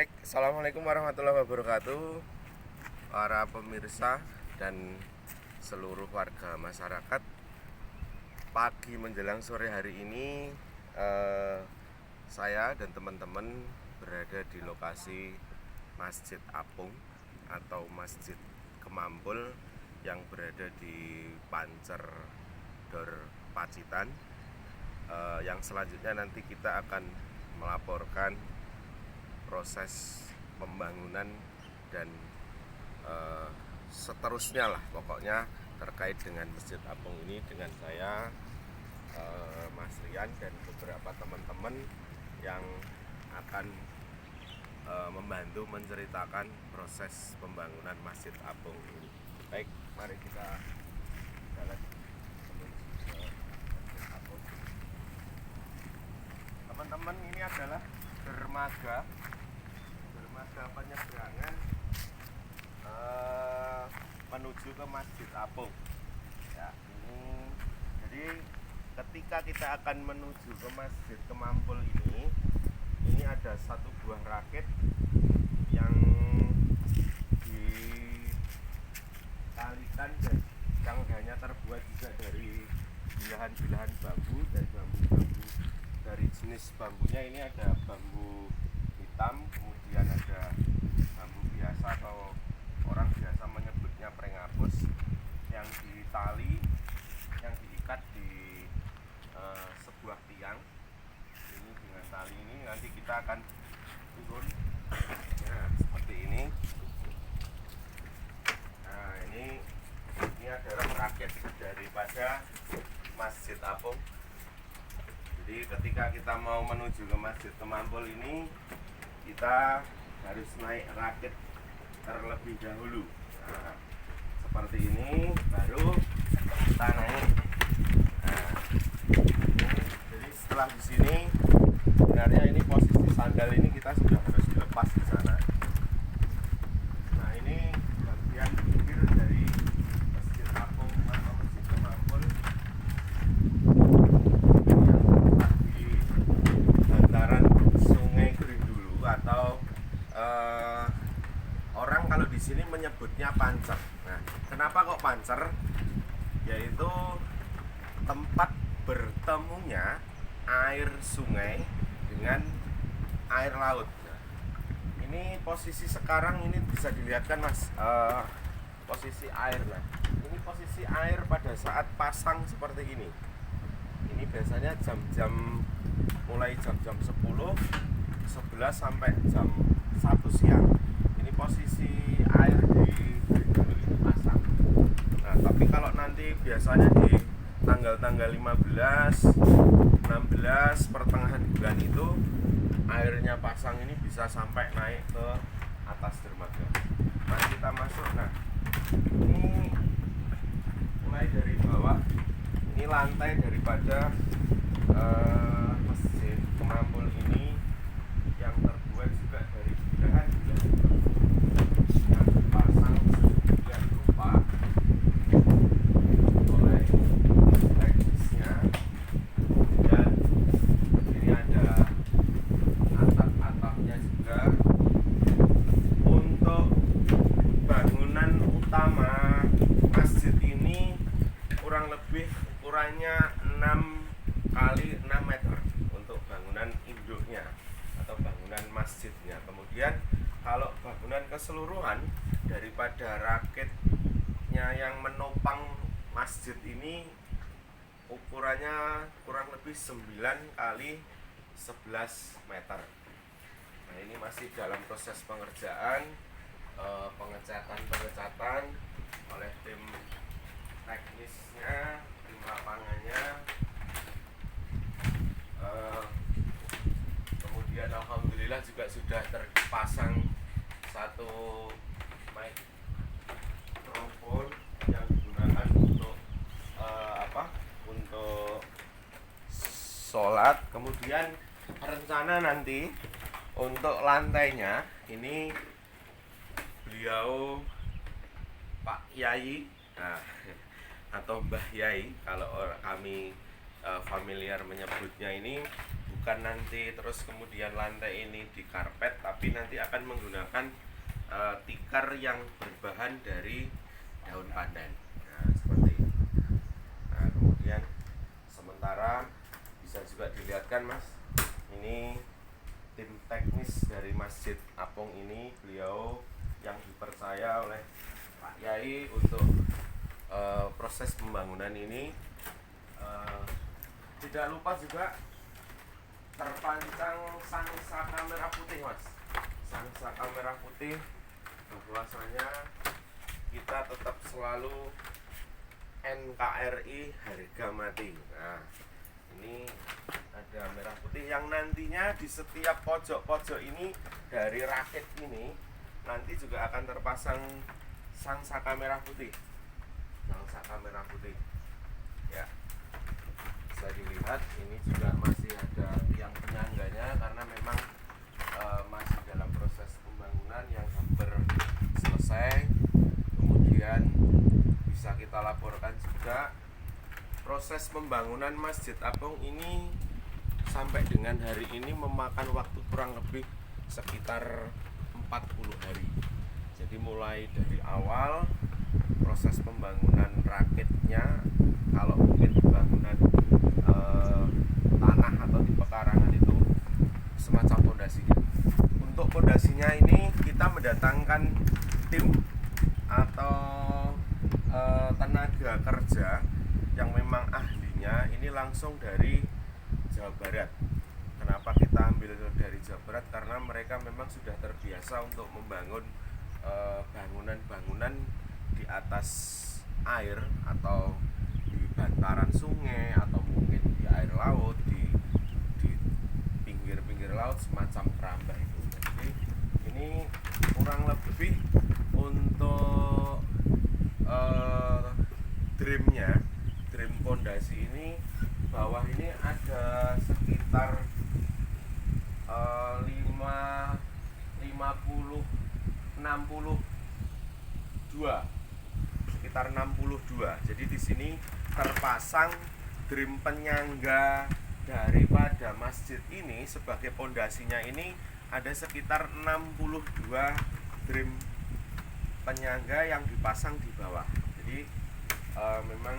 Baik, assalamualaikum warahmatullahi wabarakatuh, para pemirsa dan seluruh warga masyarakat. Pagi menjelang sore hari ini, saya dan teman-teman berada di lokasi Masjid Apung atau Masjid Kemampul yang berada di Pancer Dor Pacitan. Yang selanjutnya nanti kita akan melaporkan proses pembangunan dan seterusnya lah pokoknya terkait dengan Masjid Apung ini dengan saya, Mas Rian dan beberapa teman-teman yang akan membantu menceritakan proses pembangunan Masjid Apung ini. Baik, mari kita jalan menuju ke Masjid Apung. Teman-teman, ini adalah dermaga penyeberangan menuju ke Masjid Apung. Ya, ini jadi ketika kita akan menuju ke Masjid Kemampul ini ada satu buah rakit yang ditalikan dan yang hanya terbuat juga dari bilahan-bilahan bambu dan bambu-bambu dari jenis bambunya ini ada bambu hitam, kemudian ada bambu biasa atau orang biasa menyebutnya prengapus yang ditali, yang diikat di sebuah tiang. Ini dengan tali ini nanti kita akan turun, nah, seperti ini. Nah, ini adalah rakit daripada Masjid Apung. Jadi ketika kita mau menuju ke Masjid Kemampul ini, kita harus naik rakit terlebih dahulu. Nah, seperti ini baru kita naik. Nah, jadi setelah di sini sebenarnya ini posisi sandal ini kita sudah harus dilepas di sana. Nah, ini bagian pinggir dari Masjid Apung atau Masjid Kemampul yang terletak di bantaran Sungai Grindulu atau orang kalau di sini menyebutnya pancer. Nah, kenapa kok pancer? Yaitu tempat bertemunya air sungai dengan air laut. Nah, ini posisi sekarang ini bisa dilihat kan Mas, posisi air. Nah, ini posisi air pada saat pasang seperti ini. Ini biasanya jam-jam mulai jam-jam 10, 11 sampai jam 1 siang. Ini posisi air di Grindulu ini pasang. Nah, tapi kalau nanti biasanya di tanggal-tanggal 15, 16 pertengahan bulan itu airnya pasang ini bisa sampai naik ke atas dermaga. Mari kita masuk. Nah, ini mulai dari bawah. Ini lantai daripada Masjid Kemampul ini yang terbuat juga dari bilahan-bilahan yang dipasang sedemikian rupa oleh teknisnya. Dan ini ada atap-atapnya juga. Untuk bangunan utama masjid ini kurang lebih ukurannya 6 kali 6 meter untuk bangunan induknya atau bangunan masjidnya. Kemudian kalau bangunan keseluruhan daripada rakitnya yang menopang masjid ini ukurannya kurang lebih 9 kali 11 meter. Nah, ini masih dalam proses pengerjaan, pengecatan oleh tim teknisnya, tim lapangannya. Kemudian alhamdulillah juga sudah terpasang satu mikrofon yang digunakan untuk untuk sholat. Kemudian rencana nanti untuk lantainya ini beliau Pak Yai, nah, atau Mbah Yai kalau kami familiar menyebutnya ini, bukan nanti terus kemudian lantai ini di karpet, tapi nanti akan menggunakan tikar yang berbahan dari daun pandan. Nah, seperti ini. Nah, kemudian sementara bisa juga dilihatkan Mas, ini tim teknis dari Masjid Apung ini, beliau yang dipercaya oleh Pak Yai untuk proses pembangunan ini. Tidak lupa juga terpancang sangsaka merah putih Mas, sangsaka merah putih, bahwasanya kita tetap selalu NKRI harga mati. Nah, ini ada merah putih yang nantinya di setiap pojok-pojok ini dari rakit ini nanti juga akan terpasang sangsaka merah putih. Sangsaka merah putih. Ya. Bisa dilihat ini juga masih ada tiang penyangganya karena memang masih dalam proses pembangunan yang hampir selesai. Kemudian bisa kita laporkan juga proses pembangunan Masjid Apung ini sampai dengan hari ini memakan waktu kurang lebih sekitar 40 hari. Jadi mulai dari awal proses pembangunan rakitnya, kalau mungkin bangunan tanah atau di pekarangan itu semacam pondasinya. Untuk pondasinya ini kita mendatangkan tim atau tenaga kerja yang memang ahlinya ini langsung dari Jawa Barat. Kenapa kita ambil dari Jawa Barat? Karena mereka memang sudah terbiasa untuk membangun bangunan-bangunan di atas air atau di bantaran sungai atau mungkin di air laut, di pinggir-pinggir laut semacam keramba itu. Jadi ini kurang lebih untuk dream pondasi ini, bawah ini ada sekitar 62. Jadi di sini terpasang dream penyangga daripada masjid ini sebagai pondasinya ini ada sekitar 62 dream penyangga yang dipasang di bawah. Jadi memang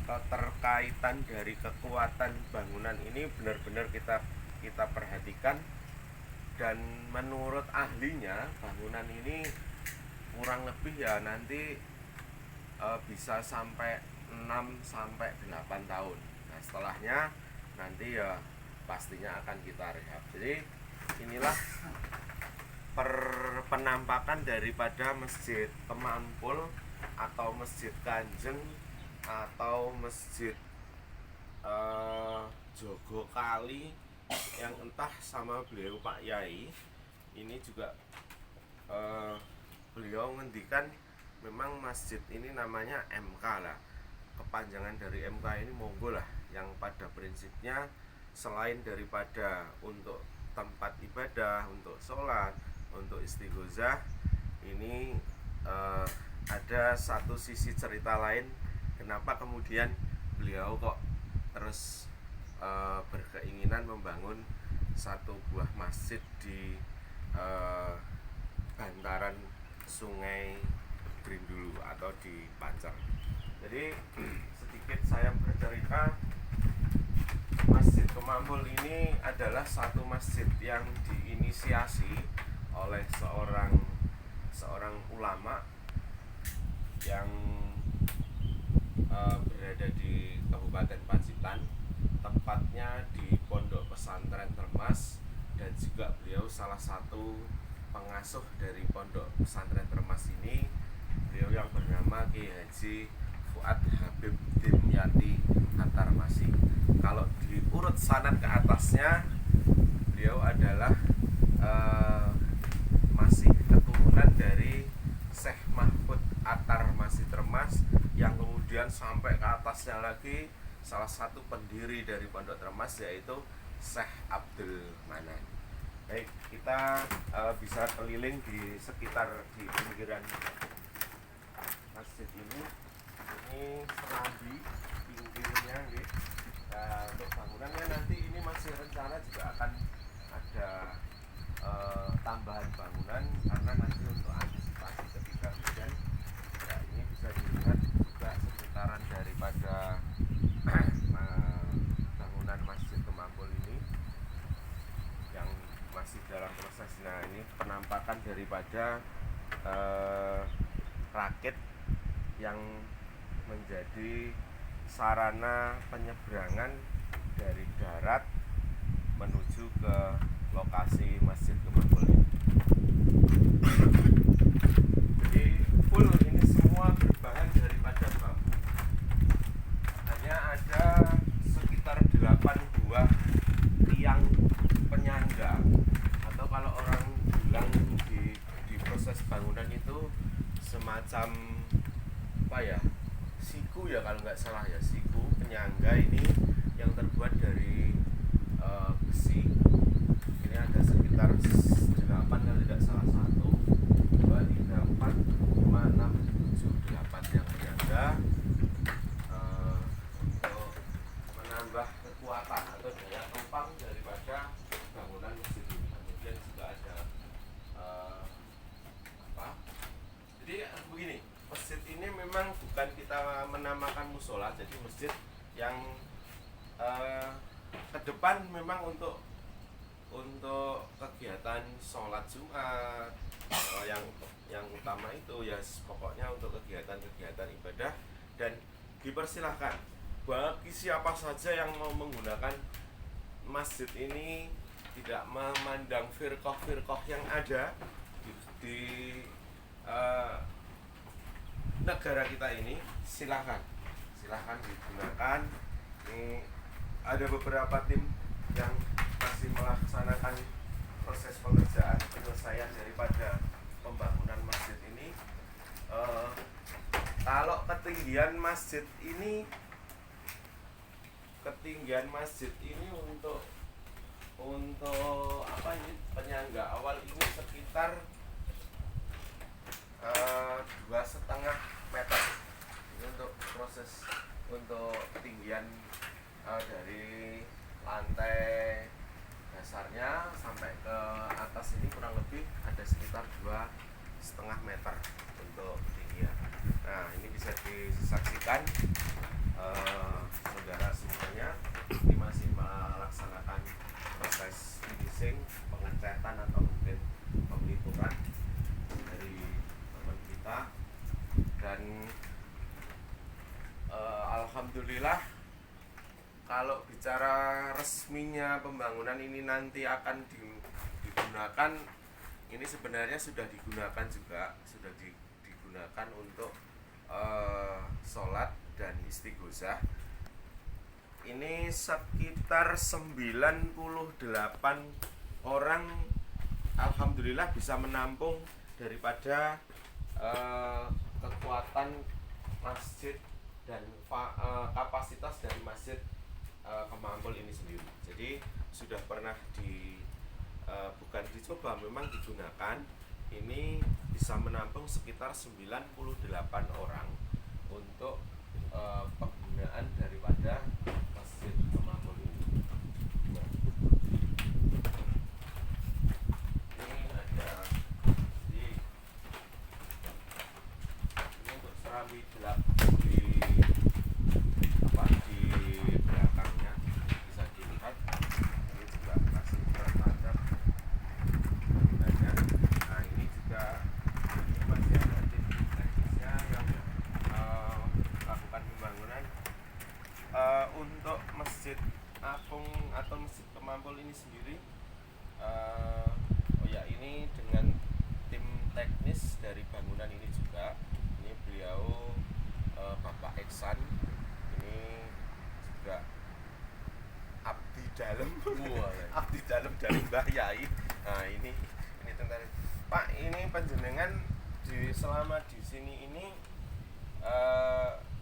keterkaitan dari kekuatan bangunan ini benar-benar kita perhatikan, dan menurut ahlinya bangunan ini kurang lebih ya nanti bisa sampai 6 sampai 8 tahun. Nah, setelahnya nanti ya pastinya akan kita rehab. Jadi inilah penampakan daripada Masjid Kemampul atau Masjid Kanjeng atau Masjid Jogokali yang entah sama beliau Pak Yai ini juga beliau ngendikan memang masjid ini namanya MK lah, kepanjangan dari MK ini monggo lah, yang pada prinsipnya selain daripada untuk tempat ibadah, untuk sholat, untuk istighozah, ini ada satu sisi cerita lain kenapa kemudian beliau kok terus berkeinginan membangun satu buah masjid di bantaran sungai Grindulu atau di Pancer. Jadi sedikit saya bercerita, Masjid Kemampul ini adalah satu masjid yang diinisiasi oleh seorang ulama yang berada di Kabupaten Pacitan, tepatnya di Pondok Pesantren Termas, dan juga beliau salah satu pengasuh dari Pondok Pesantren Termas ini, beliau yang bernama Ki Haji Fuad Habib Dimyati Antarmasi. Kalau diurut sanad ke atasnya, beliau adalah masih keturunan dari Syekh Mahfud Antarmasi Termas, yang kemudian sampai ke atasnya lagi salah satu pendiri dari Pondok Termas, yaitu Syekh Abdul Manan. Baik, kita bisa keliling di sekitar di pinggiran masjid ini serambi pinggirnya, Nah, untuk bangunannya nanti ini masih rencana juga akan ada tambahan bangunan karena nanti untuk antisipasi ketika hujan. Ya, ini bisa dilihat juga sekitaran daripada bangunan Masjid Kemampul ini yang masih dalam proses. Nah, ini penampakan daripada rakit yang menjadi sarana penyeberangan dari darat menuju ke lokasi Masjid Kemampul ini. Jadi full ini semua berbahan daripada bambu. Hanya ada sekitar 8 buah tiang penyangga, atau kalau orang bilang di proses bangunan itu semacam apa ya, siku ya kalau nggak salah ya, siku penyangga ini yang terbuat dari besi. Ini ada sekitar 8 kalau tidak salah, 1, 2, 3, 4, 5, 6, 7, 8 yang penyangga untuk menambah kekuatan atau daya topang daripada bangunan masjid ini. Kemudian juga ada jadi begini, masjid ini memang bukan kita menamakan musola, jadi masjid yang ke depan memang untuk kegiatan sholat Jumat, yang utama itu ya pokoknya untuk kegiatan-kegiatan ibadah. Dan dipersilahkan bagi siapa saja yang mau menggunakan masjid ini, tidak memandang firqah-firqah yang ada di negara kita ini, silahkan digunakan. Ada beberapa tim yang masih melaksanakan proses pengerjaan penyelesaian daripada pembangunan masjid ini. Kalau ketinggian masjid ini untuk apa ini, penyangga awal ini sekitar 2,5 meter. Ini untuk proses untuk ketinggian dari lantai dasarnya sampai ke atas ini kurang lebih ada sekitar 2,5 meter untuk ketinggian. Nah, ini bisa disaksikan saudara semuanya. Ini masih melaksanakan proses finishing, pengecatan atau mungkin pemelipuran dari teman kita. Dan alhamdulillah, kalau bicara resminya pembangunan ini nanti akan digunakan, ini sebenarnya sudah digunakan juga, digunakan untuk sholat dan istighosah. Ini sekitar 98 orang alhamdulillah bisa menampung daripada kekuatan masjid dan kapasitas dari Masjid Kemampul ini sendiri. Jadi sudah pernah bukan dicoba, memang digunakan. Ini bisa menampung sekitar 98 orang untuk penggunaan daripada Masjid Kemampul ini. Ini ada ini untuk serambi gelap di belakangnya bisa dilihat. Ini juga masih tertadap bangunannya. Nah, ini juga masih ada tim teknisnya yang melakukan pembangunan untuk Masjid Apung atau Masjid Kemampul ini sendiri. Ini dengan tim teknis dari bangunan ini juga. Ini beliau Bapak Iksan, ini juga abdi dalam abdi dalam dari Mbah Yai. Nah, ini tentang Pak, ini panjenengan selama di sini ini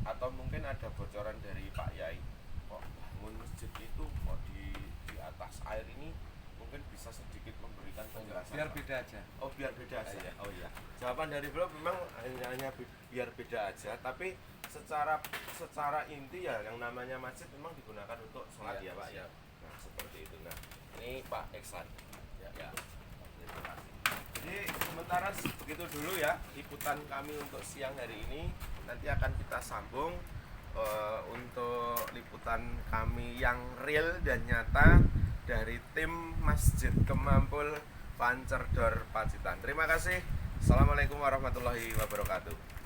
atau mungkin ada bocoran dari Pak Yai, kok bangun masjid itu kok di atas air ini, mungkin bisa sedikit memberikan penjelasan. Biar beda aja. Oh, biar beda aja. Iya. Oh iya. Jawaban dari beliau memang hanya biar beda aja, tapi secara inti ya yang namanya masjid memang digunakan untuk sholat ya Pak ya. Nah seperti itu. Nah Ini Pak Eksan. Ya. terima kasih. Jadi sementara begitu dulu ya liputan kami untuk siang hari ini. Nanti akan kita sambung untuk liputan kami yang real dan nyata dari tim Masjid Kemampul Pancerdor Pacitan. Terima kasih. Assalamualaikum warahmatullahi wabarakatuh.